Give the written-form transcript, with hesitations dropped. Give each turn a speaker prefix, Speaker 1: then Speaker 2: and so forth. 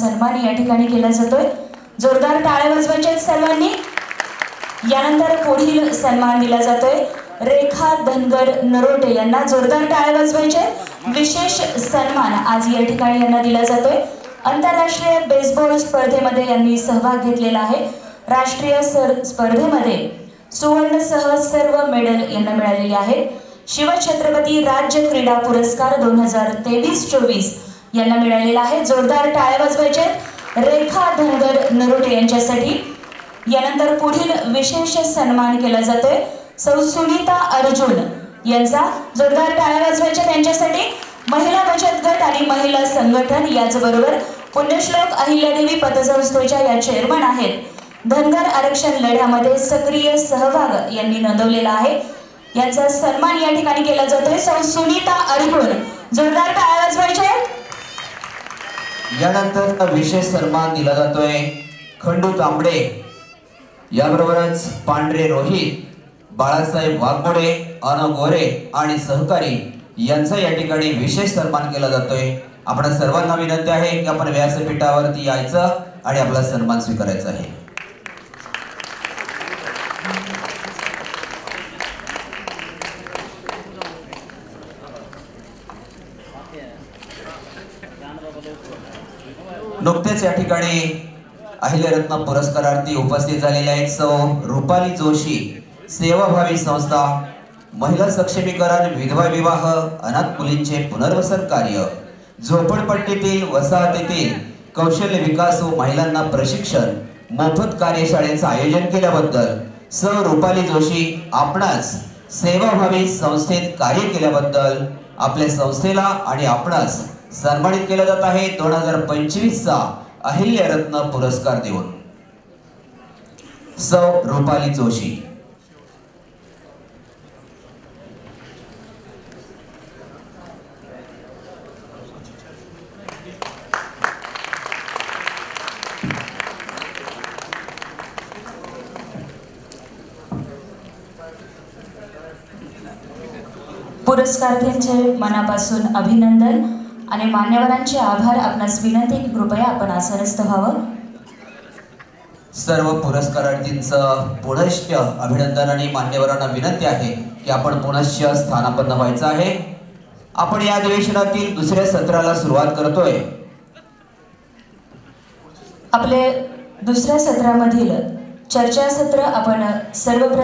Speaker 1: सन्मान या ठिकाणी केला जातोय। जोरदार टाळ्या वाजवायच्या सर्वांनी। यानंतर पुढील सन्मान दिला जातोय रेखा धनगर नरोटे यांना। जोरदार टाळ्या वाजवायचे। विशेष सन्मान आज या ठिकाणी यांना दिला जातोय। आंतरराष्ट्रीय बेसबॉल स्पर्धेमध्ये यांनी सहभाग घेतलेला आहे। राष्ट्रीय स्पर्धेमध्ये सुवर्णसह सर्व मेडल यांना मिळालेली आहेत। शिवछत्रपती राज्य क्रीडा पुरस्कार 2023-24 यांना मिळालेला आहे। जोरदार टाळ्या वाजवायचे रेखा धनगर नरोटे यांच्यासाठी। यानंतर पुढील विशेष सन्मान केला जातोय सौ सुनीता अर्जुन यांचा। जोरदार टाळ्या वाजवायच्या त्यांच्यासाठी। महिला बचत गट आणि महिला संघटन याचबरोबर पुण्यश्लोक अहिल्यादेवी पतसंस्थेच्या या चेअरमन आहेत। धनगर आरक्षण लढ्यामध्ये सक्रिय सहभाग यांनी नोंदवलेला आहे। यांचा सन्मान या ठिकाणी केला जातोय सौ सुनीता अर्जुन। जोरदार टाळ्या वाजवायच्या।
Speaker 2: यानंतर विशेष सन्मान दिला जातोय खंडू तांबडे, याबरोबरच पांढरे रोहित, बाळासाहेब वाघमोडे, अन गोरे आणि सहकारी यांचा या ठिकाणी विशेष सन्मान केला जातोय। आपण सर्वांना विनंती आहे की आपण व्यासपीठावरती यायचं आणि आपला सन्मान स्वीकारायचा आहे। नुकतेच या ठिकाणी अहिल्यारत्न पुरस्कारार्थी उपस्थित झालेले आहेत सौ रुपाली जोशी, सेवाभावी संस्था, महिला सक्षमीकरण, विधवा विवाह, अनाथ मुलींचे पुनर्वसन कार्य, झोपडपट्टीतील वसाहतीतील कौशल्य विकास व महिलांना प्रशिक्षण मोफत कार्यशाळेचे आयोजन केल्याबद्दल सौ रुपाली जोशी आपणास सेवाभावी संस्थेत कार्य केल्याबद्दल आपल्या संस्थेला आणि आपणास सन्मानित केलं जात आहे 2025चा अहिल्यारत्न पुरस्कार देऊन। सौ रुपाली जोशी।
Speaker 1: पुरस्कारार्थींचे मनापासून अभिनंदन आणि मान्यवरांचे आभार। आपणास विनंती की कृपया आपण आसनस्थ व्हावं।
Speaker 2: सर्व पुरस्कारार्थींचं पुनश्च अभिनंदन आणि मान्यवरांना विनंती आहे की आपण पुनश्च स्थानापन्न व्हायचं आहे। आपण या अधिवेशनातील दुसऱ्या सत्राला सुरुवात करतोय।
Speaker 1: आपले दुसऱ्या सत्रामधील चर्चासत्र आपण सर्वप्रथम